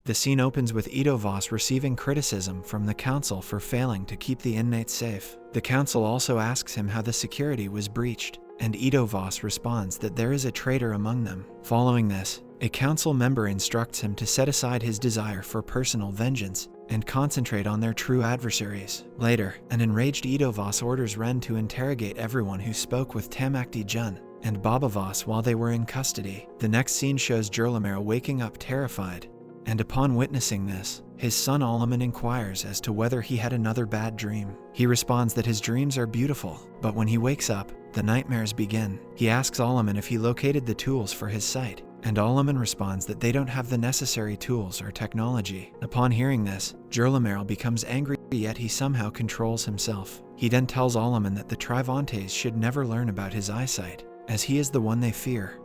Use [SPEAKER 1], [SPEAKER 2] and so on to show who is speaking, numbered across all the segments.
[SPEAKER 1] The scene opens with Edo Voss receiving criticism from the council for failing to keep the inmates safe. The council also asks him how the security was breached, and Edo Voss responds that there is a traitor among them. Following this, a council member instructs him to set aside his desire for personal vengeance and concentrate on their true adversaries. Later, an enraged Edo Voss orders Ren to interrogate everyone who spoke with Tamakdi Jun and Baba Voss while they were in custody. The next scene shows Jurlamero waking up terrified, and upon witnessing this, his son Alaman inquires as to whether he had another bad dream. He responds that his dreams are beautiful, but when he wakes up, the nightmares begin. He asks Alaman if he located the tools for his sight, and Alaman responds that they don't have the necessary tools or technology. Upon hearing this, Jurlamero becomes angry, yet he somehow controls himself. He then tells Alaman that the Trivantes should never learn about his eyesight, as he is the one they fear.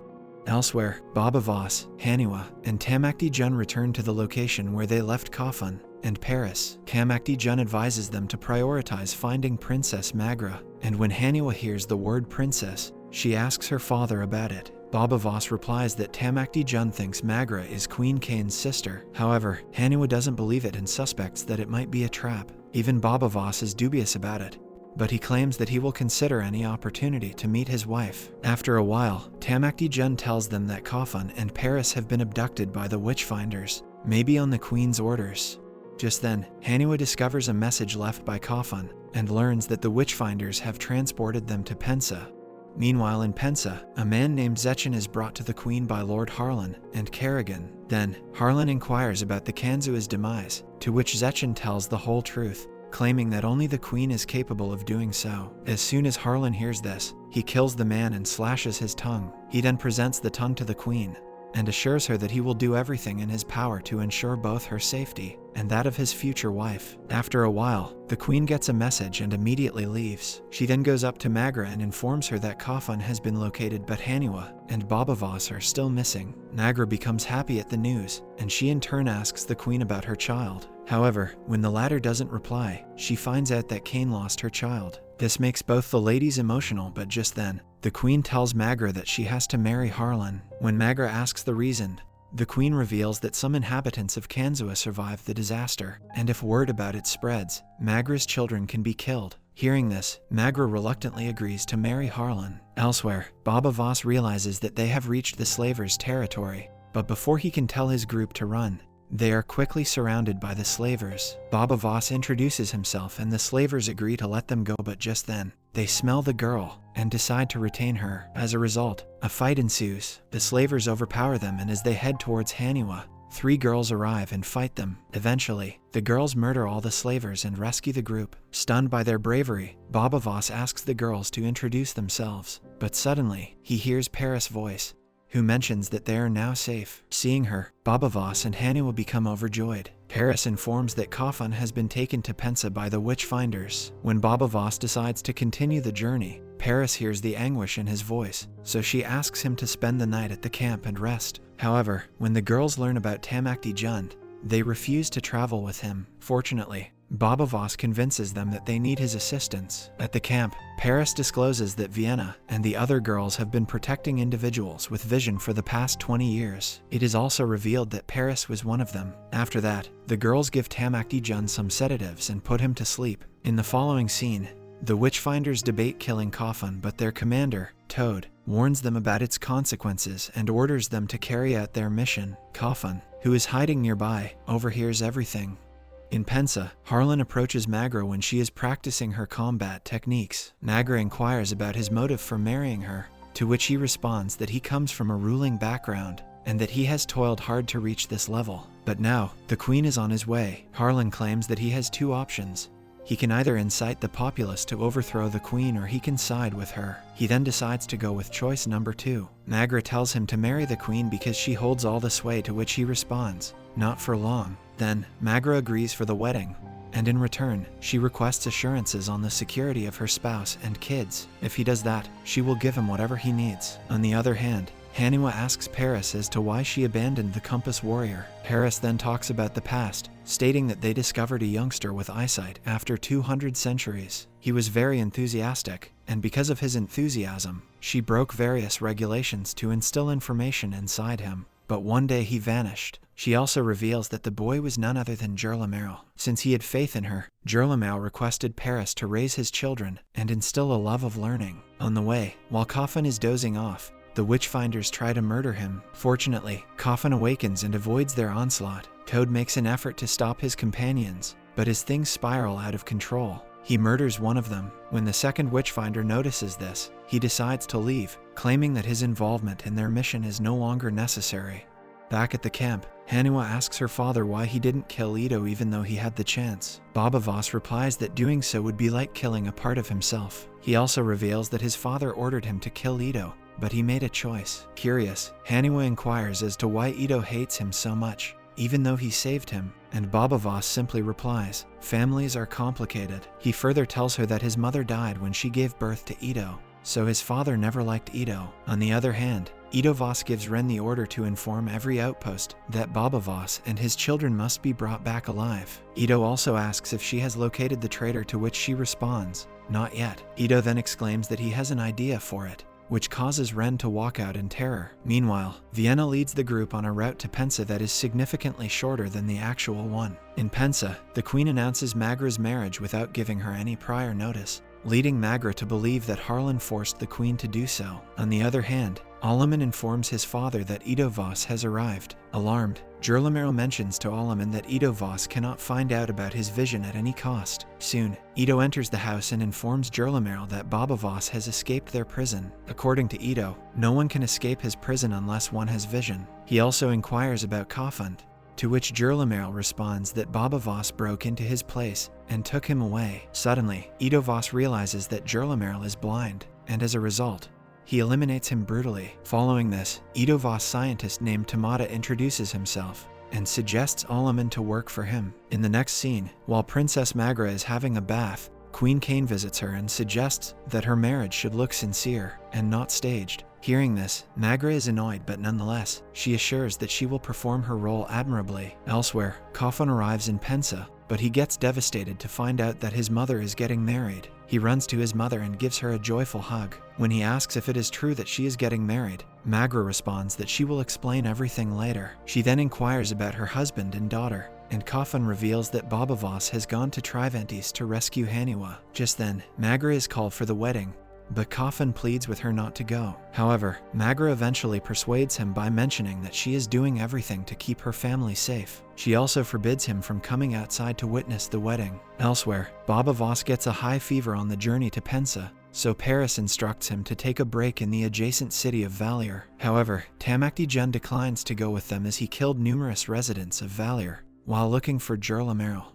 [SPEAKER 1] Elsewhere, Baba Voss, Haniwa, and Tamakdi Jun return to the location where they left Kafun and Paris. Tamakdi Jun advises them to prioritize finding Princess Magra, and when Haniwa hears the word princess, she asks her father about it. Baba Voss replies that Tamakdi Jun thinks Magra is Queen Kane's sister. However, Haniwa doesn't believe it and suspects that it might be a trap. Even Baba Voss is dubious about it, but he claims that he will consider any opportunity to meet his wife. After a while, Tamakdi Jun tells them that Kafun and Paris have been abducted by the Witchfinders, maybe on the Queen's orders. Just then, Haniwa discovers a message left by Kafun and learns that the Witchfinders have transported them to Pensa. Meanwhile in Pensa, a man named Zechen is brought to the Queen by Lord Harlan and Kerrigan. Then, Harlan inquires about the Kanzua's demise, to which Zechen tells the whole truth, claiming that only the Queen is capable of doing so. As soon as Harlan hears this, he kills the man and slashes his tongue. He then presents the tongue to the Queen and assures her that he will do everything in his power to ensure both her safety and that of his future wife. After a while, the Queen gets a message and immediately leaves. She then goes up to Magra and informs her that Kafun has been located, but Haniwa and Baba Voss are still missing. Magra becomes happy at the news, and she in turn asks the Queen about her child. However, when the latter doesn't reply, she finds out that Kane lost her child. This makes both the ladies emotional, but just then, the Queen tells Magra that she has to marry Harlan. When Magra asks the reason, the Queen reveals that some inhabitants of Kanzua survived the disaster, and if word about it spreads, Magra's children can be killed. Hearing this, Magra reluctantly agrees to marry Harlan. Elsewhere, Baba Voss realizes that they have reached the slavers' territory, but before he can tell his group to run, they are quickly surrounded by the slavers. Baba Voss introduces himself and the slavers agree to let them go, but just then, they smell the girl and decide to retain her. As a result, a fight ensues. The slavers overpower them, and as they head towards Haniwa, 3 girls arrive and fight them. Eventually, the girls murder all the slavers and rescue the group. Stunned by their bravery, Baba Voss asks the girls to introduce themselves, but suddenly, he hears Paris' voice, who mentions that they are now safe. Seeing her, Baba Voss and Haniwa become overjoyed. Paris informs that Kafun has been taken to Pensa by the Witchfinders. When Baba Voss decides to continue the journey, Paris hears the anguish in his voice, so she asks him to spend the night at the camp and rest. However, when the girls learn about Tamakdi Jun, they refuse to travel with him. Fortunately, Baba Voss convinces them that they need his assistance. At the camp, Paris discloses that Vienna and the other girls have been protecting individuals with vision for the past 20 years. It is also revealed that Paris was one of them. After that, the girls give Tamakdi Jun some sedatives and put him to sleep. In the following scene, the Witchfinders debate killing Kafun, but their commander, Toad, warns them about its consequences and orders them to carry out their mission. Kafun, who is hiding nearby, overhears everything. In Pensa, Harlan approaches Magra when she is practicing her combat techniques. Magra inquires about his motive for marrying her, to which he responds that he comes from a ruling background and that he has toiled hard to reach this level. But now, the Queen is on his way. Harlan claims that he has 2 options. He can either incite the populace to overthrow the Queen, or he can side with her. He then decides to go with choice number 2. Magra tells him to marry the Queen because she holds all the sway, to which he responds, "Not for long." Then, Magra agrees for the wedding, and in return, she requests assurances on the security of her spouse and kids. If he does that, she will give him whatever he needs. On the other hand, Haniwa asks Paris as to why she abandoned the Compass Warrior. Paris then talks about the past, stating that they discovered a youngster with eyesight after 200 centuries. He was very enthusiastic, and because of his enthusiasm, she broke various regulations to instill information inside him. but one day he vanished. She also reveals that the boy was none other than Gerlamero. Since he had faith in her, Gerlamero requested Paris to raise his children and instill a love of learning. On the way, while Coffin is dozing off, the witchfinders try to murder him. Fortunately, Coffin awakens and avoids their onslaught. Toad makes an effort to stop his companions, but as things spiral out of control, he murders one of them. When the second witchfinder notices this, he decides to leave, claiming that his involvement in their mission is no longer necessary. Back at the camp, Haniwa asks her father why he didn't kill Ito even though he had the chance. Baba Voss replies that doing so would be like killing a part of himself. He also reveals that his father ordered him to kill Ito, but he made a choice. Curious, Haniwa inquires as to why Ito hates him so much, even though he saved him, and Baba Voss simply replies, "Families are complicated." He further tells her that his mother died when she gave birth to Ito, so his father never liked Ito. On the other hand, Ito Voss gives Ren the order to inform every outpost that Baba Voss and his children must be brought back alive. Ito also asks if she has located the traitor, to which she responds, "Not yet." Ito then exclaims that he has an idea for it, which causes Ren to walk out in terror. Meanwhile, Vienna leads the group on a route to Pensa that is significantly shorter than the actual one. In Pensa, the queen announces Magra's marriage without giving her any prior notice, leading Magra to believe that Harlan forced the queen to do so. On the other hand, Alaman informs his father that Ito Voss has arrived. Alarmed, Gerlamero mentions to Alaman that Ito Voss cannot find out about his vision at any cost. Soon, Ito enters the house and informs Gerlamero that Baba Voss has escaped their prison. According to Ito, no one can escape his prison unless one has vision. He also inquires about Kafund, to which Gerlamero responds that Baba Voss broke into his place and took him away. Suddenly, Ito Voss realizes that Gerlamero is blind, and as a result, he eliminates him brutally. Following this, Ito Voss scientist named Tamada introduces himself and suggests Alaman to work for him. In the next scene, while Princess Magra is having a bath, Queen Kane visits her and suggests that her marriage should look sincere and not staged. Hearing this, Magra is annoyed, but nonetheless, she assures that she will perform her role admirably. Elsewhere, Coffin arrives in Pensa, but he gets devastated to find out that his mother is getting married. He runs to his mother and gives her a joyful hug. When he asks if it is true that she is getting married, Magra responds that she will explain everything later. She then inquires about her husband and daughter, and Coffin reveals that Baba Voss has gone to Triventis to rescue Haniwa. Just then, Magra is called for the wedding, but Coffin pleads with her not to go. However, Magra eventually persuades him by mentioning that she is doing everything to keep her family safe. She also forbids him from coming outside to witness the wedding. Elsewhere, Baba Voss gets a high fever on the journey to Pensa, so Paris instructs him to take a break in the adjacent city of Valier. However, Tamakti Jun declines to go with them as he killed numerous residents of Valier while looking for Gerlamero.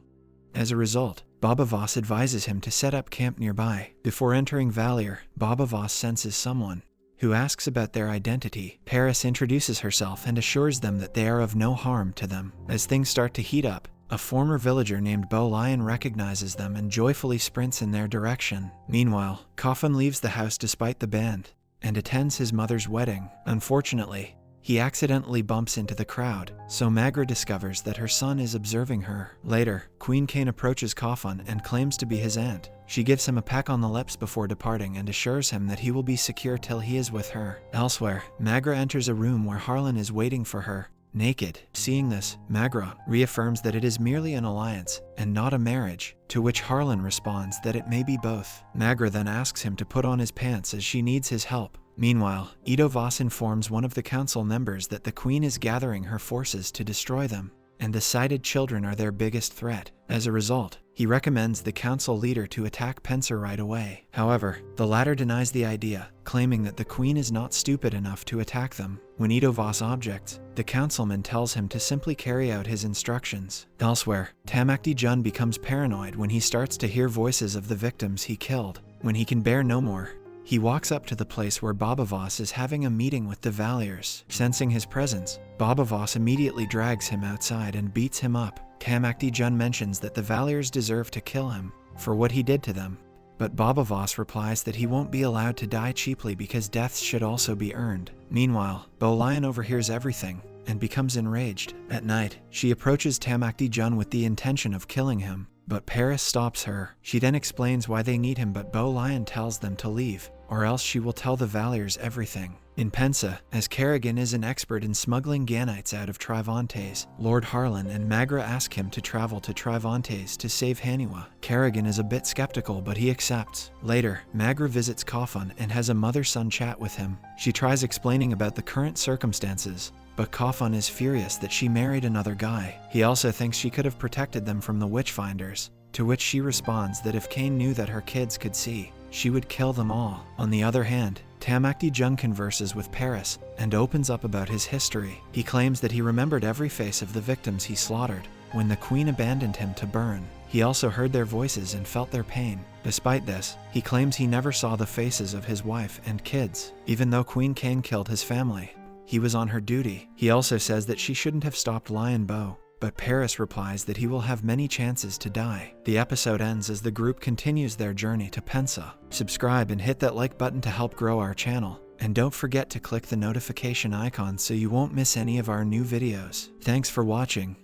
[SPEAKER 1] As a result, Baba Voss advises him to set up camp nearby. Before entering Valier, Baba Voss senses someone who asks about their identity. Paris introduces herself and assures them that they are of no harm to them. As things start to heat up, a former villager named Bo Lion recognizes them and joyfully sprints in their direction. Meanwhile, Coffin leaves the house despite the band and attends his mother's wedding. Unfortunately, he accidentally bumps into the crowd, so Magra discovers that her son is observing her. Later, Queen Kane approaches Coffin and claims to be his aunt. She gives him a peck on the lips before departing and assures him that he will be secure till he is with her. Elsewhere, Magra enters a room where Harlan is waiting for her, naked. Seeing this, Magra reaffirms that it is merely an alliance and not a marriage, to which Harlan responds that it may be both. Magra then asks him to put on his pants as she needs his help. Meanwhile, Ito Voss informs one of the council members that the queen is gathering her forces to destroy them, and the sighted children are their biggest threat. As a result, he recommends the council leader to attack Pensa right away. However, the latter denies the idea, claiming that the queen is not stupid enough to attack them. When Ito Voss objects, the councilman tells him to simply carry out his instructions. Elsewhere, Tamakti Jun becomes paranoid when he starts to hear voices of the victims he killed. When he can bear no more, he walks up to the place where Baba Voss is having a meeting with the Valiers. Sensing his presence, Baba Voss immediately drags him outside and beats him up. Tamakti Jun mentions that the Valiers deserve to kill him for what he did to them, but Baba Voss replies that he won't be allowed to die cheaply because deaths should also be earned. Meanwhile, Bo Lion overhears everything and becomes enraged. At night, she approaches Tamakti Jun with the intention of killing him, but Paris stops her. She then explains why they need him, but Bo Lion tells them to leave, or else she will tell the Valiers everything. In Pensa, as Kerrigan is an expert in smuggling Ganites out of Trivantes, Lord Harlan and Magra ask him to travel to Trivantes to save Haniwa. Kerrigan is a bit skeptical, but he accepts. Later, Magra visits Coffin and has a mother-son chat with him. She tries explaining about the current circumstances, but Coffin is furious that she married another guy. He also thinks she could have protected them from the witchfinders, to which she responds that if Cain knew that her kids could see, she would kill them all. On the other hand, Tamakti Jung converses with Paris and opens up about his history. He claims that he remembered every face of the victims he slaughtered when the queen abandoned him to burn. He also heard their voices and felt their pain. Despite this, he claims he never saw the faces of his wife and kids. Even though Queen Cain killed his family, he was on her duty. He also says that she shouldn't have stopped Lion Bow, but Paris replies that he will have many chances to die. The episode ends as the group continues their journey to Pensa. Subscribe and hit that like button to help grow our channel. And don't forget to click the notification icon so you won't miss any of our new videos. Thanks for watching.